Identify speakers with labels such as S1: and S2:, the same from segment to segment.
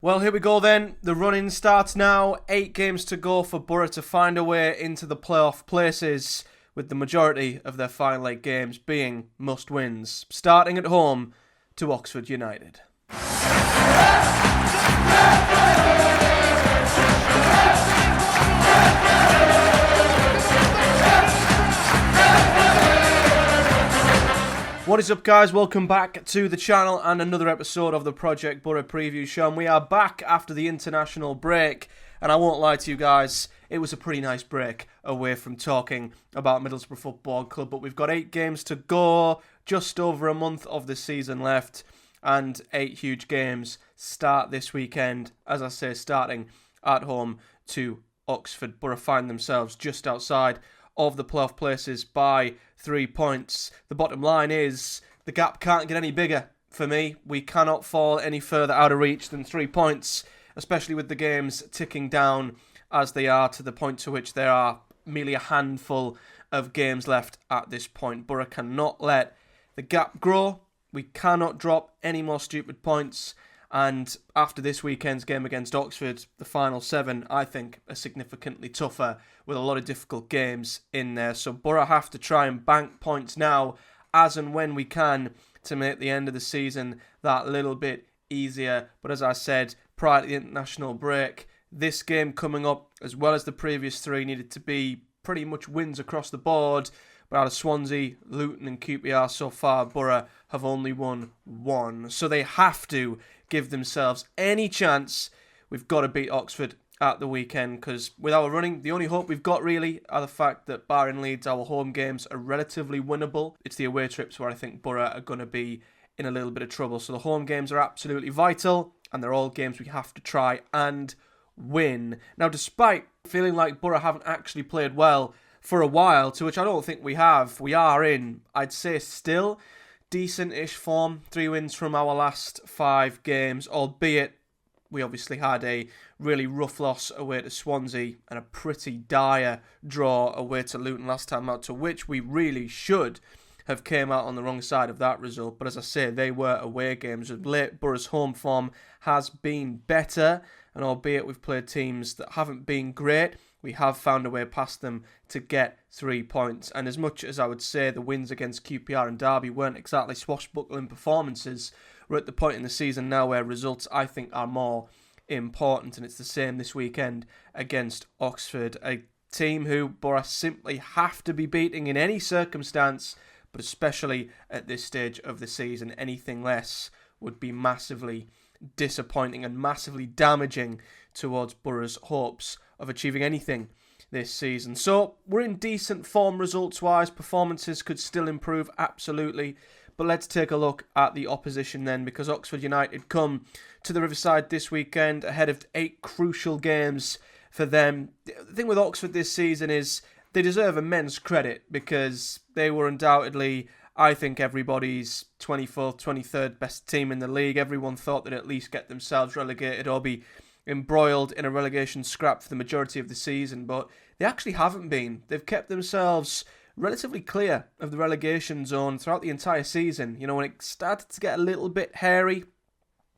S1: Well, here we go then. The run-in starts now. 8 games to go for Boro to find a way into the playoff places, with the majority of their final 8 games being must-wins, starting at home to Oxford United. What is up, guys? Welcome back to the channel and another episode of the Project Boro Preview Show. And we are back after the international break, and I won't lie to you guys, it was a pretty nice break away from talking about Middlesbrough Football Club. But we've got 8 games to go, just over a month of the season left, and 8 huge games start this weekend. As I say, starting at home to Oxford. Boro find themselves just outside of the playoff places by 3 points. The bottom line is the gap can't get any bigger for me. We cannot fall any further out of reach than 3 points, especially with the games ticking down as they are, to the point to which there are merely a handful of games left at this point. Boro cannot let the gap grow. We cannot drop any more stupid points. And after this weekend's game against Oxford, the final 7, I think, are significantly tougher, with a lot of difficult games in there. So Boro have to try and bank points now, as and when we can, to make the end of the season that little bit easier. But as I said, prior to the international break, this game coming up, as well as the previous 3, needed to be pretty much wins across the board. But out of Swansea, Luton and QPR so far, Boro have only won 1. So they have to give themselves any chance. We've got to beat Oxford at the weekend, because with our running, the only hope we've got really are the fact that, barring Leeds, our home games are relatively winnable. It's the away trips where I think Boro are going to be in a little bit of trouble. So the home games are absolutely vital, and they're all games we have to try and win. Now, despite feeling like Boro haven't actually played well for a while, to which I don't think we have, we are in, I'd say, still decent-ish form. 3 wins from our last 5 games, albeit we obviously had a really rough loss away to Swansea and a pretty dire draw away to Luton last time out, to which we really should have came out on the wrong side of that result. But as I say, they were away games. Of late, Boro's home form has been better, and albeit we've played teams that haven't been great, we have found a way past them to get 3 points. And as much as I would say the wins against QPR and Derby weren't exactly swashbuckling performances, we're at the point in the season now where results, I think, are more important. And it's the same this weekend against Oxford, a team who Boro simply have to be beating in any circumstance, but especially at this stage of the season. Anything less would be massively disappointing and massively damaging towards Boro's hopes of achieving anything this season. So we're in decent form results-wise. Performances could still improve, absolutely. But let's take a look at the opposition then, because Oxford United come to the Riverside this weekend ahead of 8 crucial games for them. The thing with Oxford this season is they deserve immense credit, because they were undoubtedly, I think, everybody's 24th, 23rd best team in the league. Everyone thought they'd at least get themselves relegated or be embroiled in a relegation scrap for the majority of the season, but they actually haven't been. They've kept themselves relatively clear of the relegation zone throughout the entire season. You know, when it started to get a little bit hairy,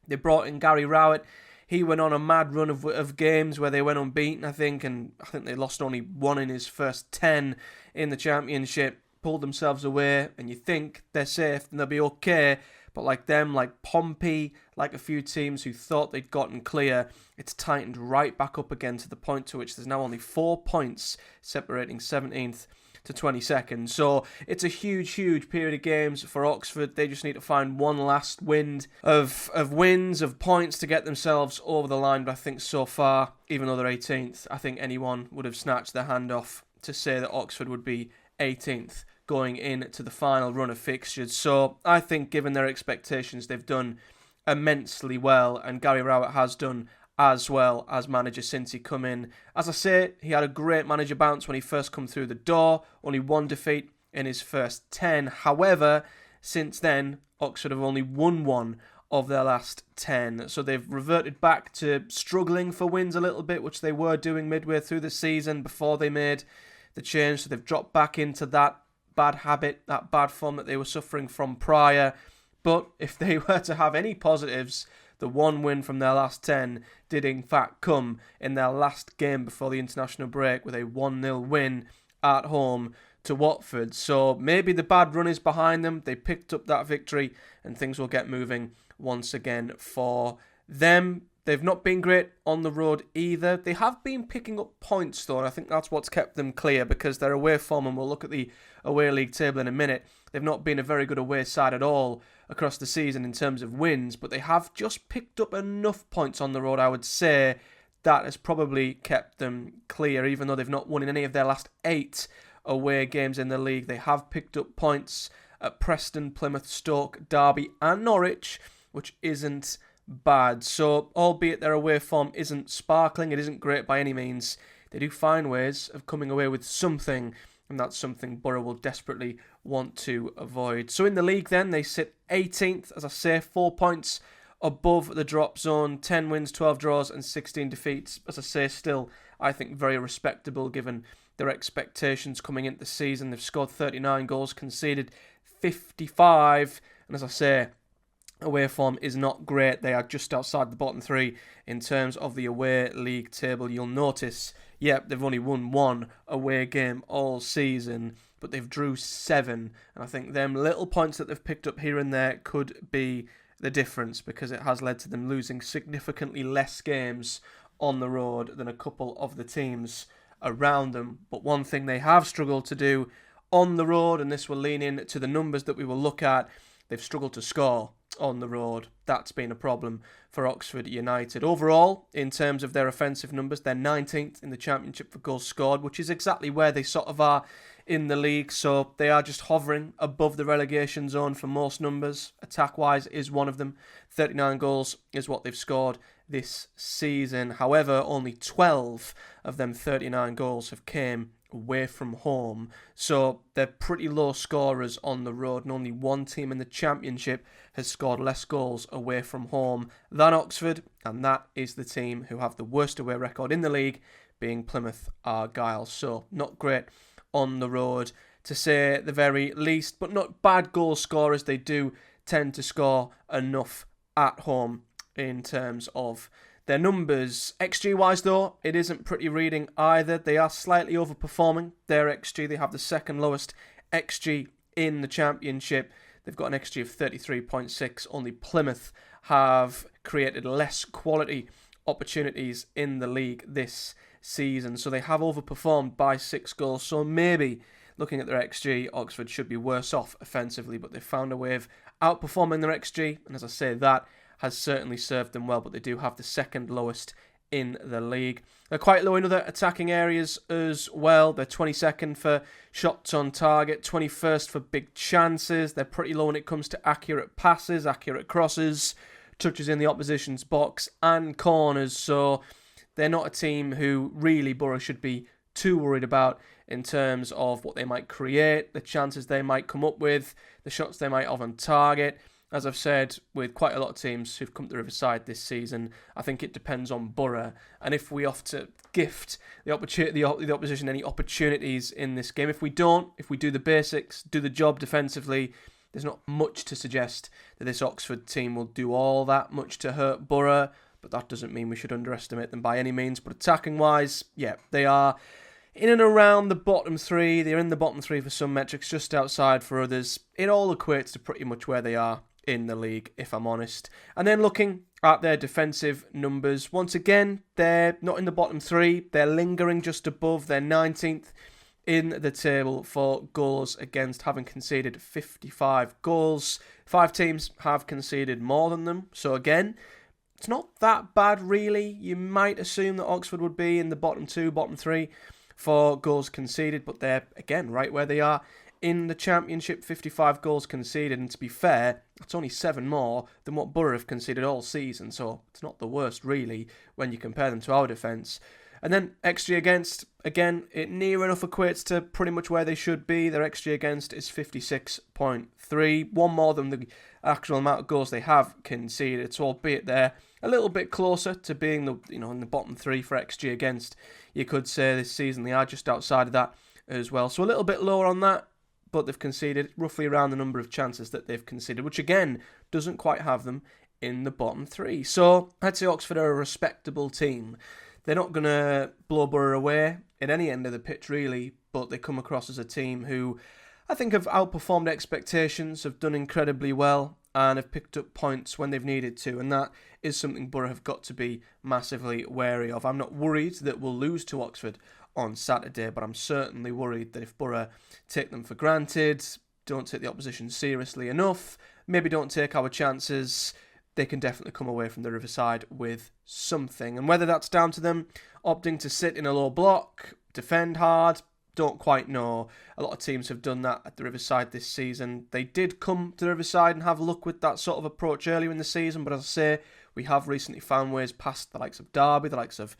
S1: they brought in Gary Rowett. He went on a mad run of games where they went unbeaten, I think, and I think they lost only 1 in his first 10 in the Championship, pulled themselves away, and you think they're safe and they'll be okay. But like them, like Pompey, like a few teams who thought they'd gotten clear, it's tightened right back up again, to the point to which there's now only 4 points separating 17th to 22nd. So it's a huge, huge period of games for Oxford. They just need to find one last wind of wins, of points, to get themselves over the line. But I think so far, even though they're 18th, I think anyone would have snatched their hand off to say that Oxford would be 18th going into the final run of fixtures. So I think, given their expectations, they've done immensely well, and Gary Rowett has done as well as manager since he come in. As I say, he had a great manager bounce when he first come through the door, only 1 defeat in his first 10. However, since then, Oxford have only won 1 of their last 10. So they've reverted back to struggling for wins a little bit, which they were doing midway through the season before they made the change. So they've dropped back into that bad habit, that bad form that they were suffering from prior. But if they were to have any positives, The one win from their last 10 did in fact come in their last game before the international break with a 1-0 win at home to Watford. So maybe the bad run is behind them. They picked up that victory and things will get moving once again for them. They've not been great on the road either. They have been picking up points though, and I think that's what's kept them clear because their away form, and we'll look at the away league table in a minute, they've not been a very good away side at all across the season in terms of wins, but they have just picked up enough points on the road, I would say, that has probably kept them clear, even though they've not won in any of their last 8 away games in the league. They have picked up points at Preston, Plymouth, Stoke, Derby and Norwich, which isn't bad. So, albeit their away form isn't sparkling, it isn't great by any means, they do find ways of coming away with something, and that's something Boro will desperately want to avoid. So in the league then, they sit 18th, as I say, 4 points above the drop zone, 10 wins, 12 draws and 16 defeats. As I say, still, I think very respectable given their expectations coming into the season. They've scored 39 goals, conceded 55, and as I say, away form is not great. They are just outside the bottom 3 in terms of the away league table. You'll notice, they've only won 1 away game all season, but they've drew 7. And I think them little points that they've picked up here and there could be the difference because it has led to them losing significantly less games on the road than a couple of the teams around them. But one thing they have struggled to do on the road, and this will lean into the numbers that we will look at, they've struggled to score on the road. That's been a problem for Oxford United. Overall, in terms of their offensive numbers, they're 19th in the Championship for goals scored, which is exactly where they sort of are in the league. So they are just hovering above the relegation zone for most numbers. Attack-wise is one of them. 39 goals is what they've scored this season. However, only 12 of them 39 goals have came away from home, so they're pretty low scorers on the road, and only one team in the Championship has scored less goals away from home than Oxford, and that is the team who have the worst away record in the league, being Plymouth Argyle. So not great on the road to say the very least, but not bad goal scorers. They do tend to score enough at home in terms of their numbers. XG-wise, though, it isn't pretty reading either. They are slightly overperforming their XG. They have the second lowest XG in the Championship. They've got an XG of 33.6. Only Plymouth have created less quality opportunities in the league this season. So they have overperformed by 6 goals. So maybe, looking at their XG, Oxford should be worse off offensively. But they've found a way of outperforming their XG. And as I say, that has certainly served them well, but they do have the second lowest in the league. They're quite low in other attacking areas as well. They're 22nd for shots on target, 21st for big chances. They're pretty low when it comes to accurate passes, accurate crosses, touches in the opposition's box and corners. So they're not a team who really Boro should be too worried about in terms of what they might create, the chances they might come up with, the shots they might have on target. As I've said, with quite a lot of teams who've come to Riverside this season, I think it depends on Boro. And if we have to gift the opposition any opportunities in this game, if we do the basics, do the job defensively, there's not much to suggest that this Oxford team will do all that much to hurt Boro. But that doesn't mean we should underestimate them by any means. But attacking-wise, they are in and around the bottom 3. They're in the bottom 3 for some metrics, just outside for others. It all equates to pretty much where they are in the league, if I'm honest. And then looking at their defensive numbers, once again, they're not in the bottom 3. They're lingering just above. They're 19th in the table for goals against, having conceded 55 goals. 5 teams have conceded more than them. So again, it's not that bad really. You might assume that Oxford would be in the bottom 2, bottom 3 for goals conceded, but they're, again, right where they are in the Championship, 55 goals conceded, and to be fair, that's only 7 more than what Boro have conceded all season, so it's not the worst, really, when you compare them to our defence. And then XG against, again, it near enough equates to pretty much where they should be. Their XG against is 56.3, 1 more than the actual amount of goals they have conceded, so albeit they're a little bit closer to being in the bottom 3 for XG against, you could say this season they are just outside of that as well. So a little bit lower on that, but they've conceded roughly around the number of chances that they've conceded, which again doesn't quite have them in the bottom three. So I'd say Oxford are a respectable team. They're not going to blow Boro away at any end of the pitch, really, but they come across as a team who I think have outperformed expectations, have done incredibly well, and have picked up points when they've needed to, and that is something Boro have got to be massively wary of. I'm not worried that we'll lose to Oxford on Saturday, but I'm certainly worried that if Boro take them for granted, don't take the opposition seriously enough, maybe don't take our chances, they can definitely come away from the Riverside with something. And whether that's down to them opting to sit in a low block, defend hard, don't quite know. A lot of teams have done that at the Riverside this season. They did come to the Riverside and have a look with that sort of approach earlier in the season, but as I say, we have recently found ways past the likes of Derby, the likes of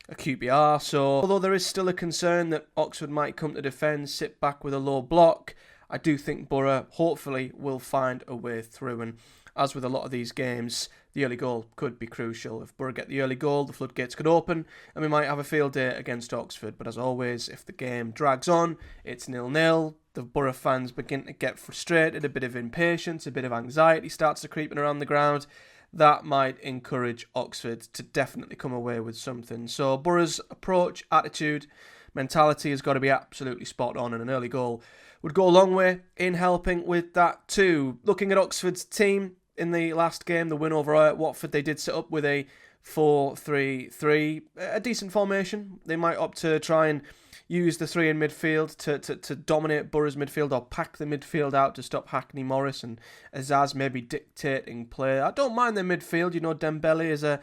S1: a QPR. So although there is still a concern that Oxford might come to defend, sit back with a low block, I do think Boro hopefully will find a way through. And as with a lot of these games, the early goal could be crucial. If Boro get the early goal, the floodgates could open and we might have a field day against Oxford. But as always, if the game drags on, it's 0-0. The Boro fans begin to get frustrated, a bit of impatience, a bit of anxiety starts to creep in around the ground. That might encourage Oxford to definitely come away with something. So Boro's approach, attitude, mentality has got to be absolutely spot on, and an early goal would go a long way in helping with that too. Looking at Oxford's team, in the last game, the win over Watford, they did set up with a 4-3-3, a decent formation. They might opt to try and use the three in midfield to dominate Boro's midfield or pack the midfield out to stop Hackney, Morris and Azaz maybe dictating play. I don't mind their midfield. You know, Dembele is a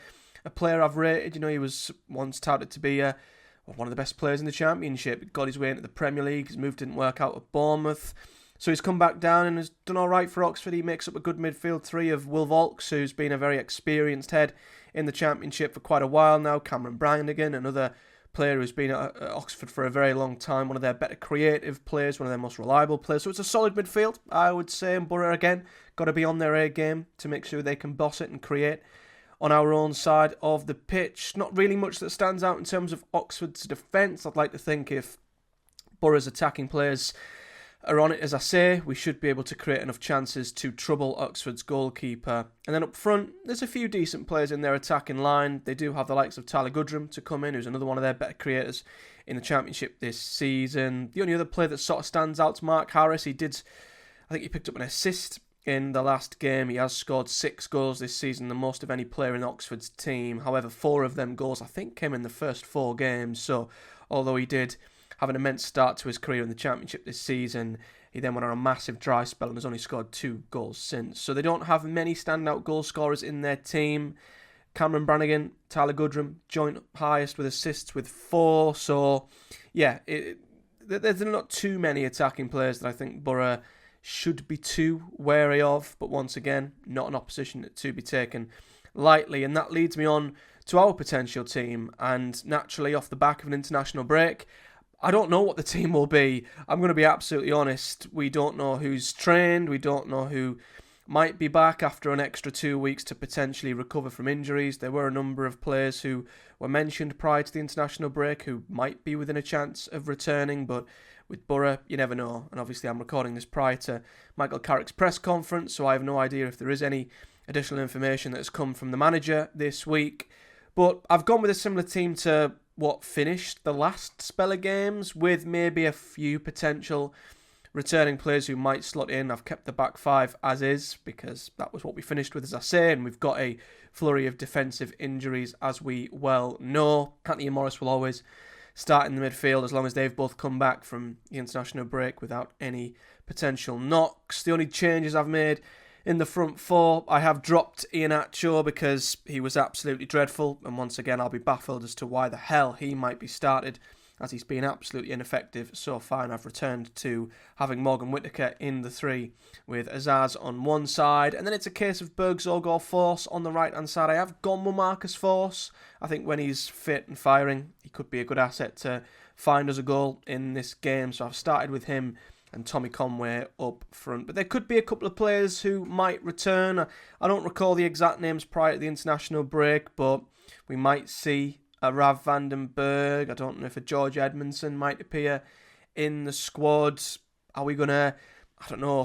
S1: player I've rated. You know, he was once touted to be one of the best players in the Championship. Got his way into the Premier League. His move didn't work out at Bournemouth. So he's come back down and has done all right for Oxford. He makes up a good midfield three of Will Vaulks, who's been a very experienced head in the Championship for quite a while now. Cameron Brannigan, another player who's been at Oxford for a very long time, one of their better creative players, one of their most reliable players. So it's a solid midfield, I would say. And Boro, again, got to be on their A game to make sure they can boss it and create on our own side of the pitch. Not really much that stands out in terms of Oxford's defence. I'd like to think if Boro's attacking players are on it, as I say, we should be able to create enough chances to trouble Oxford's goalkeeper. And then up front, there's a few decent players in their attacking line. They do have the likes of Tyler Goodrum to come in, who's another one of their better creators in the Championship this season. The only other player that sort of stands out is Mark Harris. I think he picked up an assist in the last game. He has scored 6 goals this season, the most of any player in Oxford's team. However, 4 of them goals, I think, came in the first 4 games. So, although he did have an immense start to his career in the Championship this season, he then went on a massive dry spell and has only scored 2 goals since. So they don't have many standout goal scorers in their team. Cameron Brannigan, Tyler Goodrum, joint highest with assists with 4. So, yeah, there's not too many attacking players that I think Boro should be too wary of. But once again, not an opposition to be taken lightly. And that leads me on to our potential team. And naturally, off the back of an international break, I don't know what the team will be. I'm going to be absolutely honest. We don't know who's trained. We don't know who might be back after an extra 2 weeks to potentially recover from injuries. There were a number of players who were mentioned prior to the international break who might be within a chance of returning, but with Boro, you never know. And obviously I'm recording this prior to Michael Carrick's press conference, so I have no idea if there is any additional information that has come from the manager this week. But I've gone with a similar team to what finished the last spell of games, with maybe a few potential returning players who might slot in. I've kept the back 5 as is because that was what we finished with, as I say, and we've got a flurry of defensive injuries, as we well know. Hackney and Morris will always start in the midfield as long as they've both come back from the international break without any potential knocks. The only changes I've made in the front 4, I have dropped Iheanacho because he was absolutely dreadful, and once again I'll be baffled as to why the hell he might be started, as he's been absolutely ineffective so far. And I've returned to having Morgan Whittaker in the 3 with Azaz on one side, and then it's a case of Bergzorg or Force on the right hand side. I have gone with Marcus Force. I think when he's fit and firing, he could be a good asset to find us a goal in this game, so I've started with him and Tommy Conway up front. But there could be a couple of players who might return. I don't recall the exact names prior to the international break, but we might see a Rav Vandenberg. I don't know if a George Edmondson might appear in the squad. Are we going to,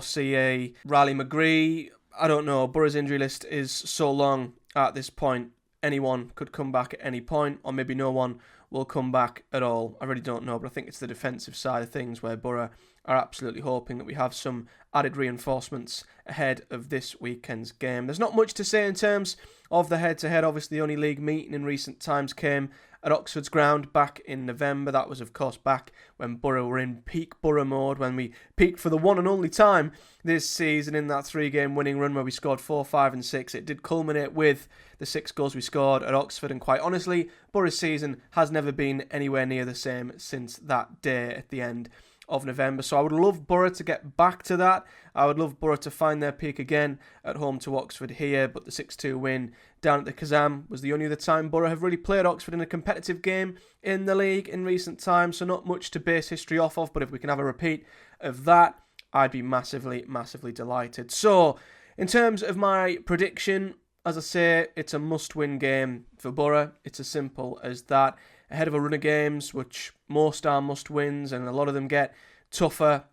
S1: see a Riley McGree I don't know. Borough's injury list is so long at this point. Anyone could come back at any point, or maybe no one will come back at all. I really don't know, but I think it's the defensive side of things where Boro are absolutely hoping that we have some added reinforcements ahead of this weekend's game. There's not much to say in terms of the head-to-head. Obviously, the only league meeting in recent times came at Oxford's ground back in November. That was, of course, back when Boro were in peak Boro mode, when we peaked for the one and only time this season in that 3-game winning run where we scored 4, 5 and 6. It did culminate with the 6 goals we scored at Oxford, and quite honestly, Boro's season has never been anywhere near the same since that day at the end of November. So I would love Boro to get back to that. I would love Boro to find their peak again at home to Oxford here, but the 6-2 win down at the Kazam was the only other time Boro have really played Oxford in a competitive game in the league in recent times, so not much to base history off of, but if we can have a repeat of that, I'd be massively, massively delighted. So, in terms of my prediction, as I say, it's a must-win game for Boro. It's as simple as that. Ahead of a run of games, which most are must-wins, and a lot of them get tougher,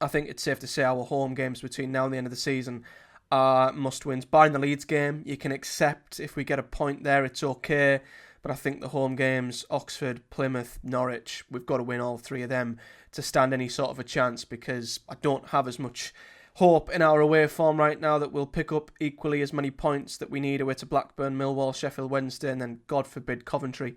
S1: I think it's safe to say our home games between now and the end of the season are must-wins. Barring the Leeds game, you can accept if we get a point there, it's okay. But I think the home games, Oxford, Plymouth, Norwich, we've got to win all 3 of them to stand any sort of a chance, because I don't have as much hope in our away form right now that we'll pick up equally as many points that we need away to Blackburn, Millwall, Sheffield Wednesday, and then, God forbid, Coventry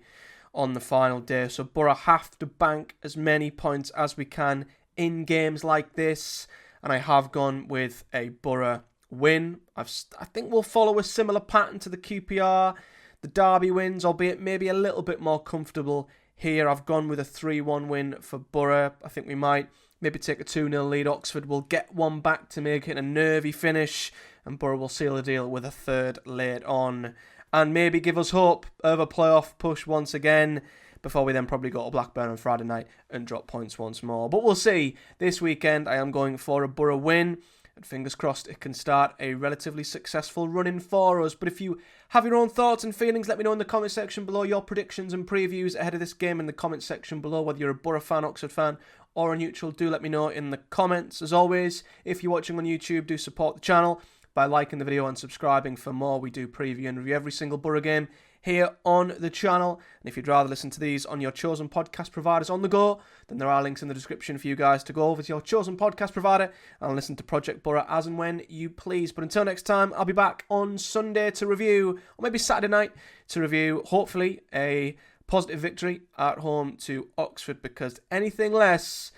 S1: on the final day. So Boro have to bank as many points as we can in games like this, and I have gone with a Boro win. I think we'll follow a similar pattern to the QPR, the Derby wins, albeit maybe a little bit more comfortable here. I've gone with a 3-1 win for Boro. I think we might maybe take a 2-0 lead. Oxford will get one back to make it a nervy finish, and Boro will seal the deal with a third late on, and maybe give us hope of a playoff push once again, before we then probably go to Blackburn on Friday night and drop points once more. But we'll see. This weekend I am going for a Boro win, and fingers crossed it can start a relatively successful run-in for us. But if you have your own thoughts and feelings, let me know in the comment section below your predictions and previews ahead of this game in the comment section below. Whether you're a Boro fan, Oxford fan, or a neutral, do let me know in the comments. As always, if you're watching on YouTube, do support the channel by liking the video and subscribing for more. We do preview and review every single Boro game here on the channel. And if you'd rather listen to these on your chosen podcast providers on the go, then there are links in the description for you guys to go over to your chosen podcast provider and listen to Project Boro as and when you please. But until next time, I'll be back on Sunday to review, or maybe Saturday night to review, hopefully, a positive victory at home to Oxford, because anything less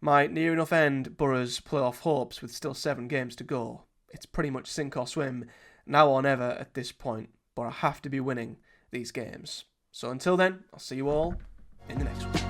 S1: might near enough end Boro's playoff hopes with still 7 games to go. It's pretty much sink or swim, now or never at this point, but I have to be winning these games. So until then, I'll see you all in the next one.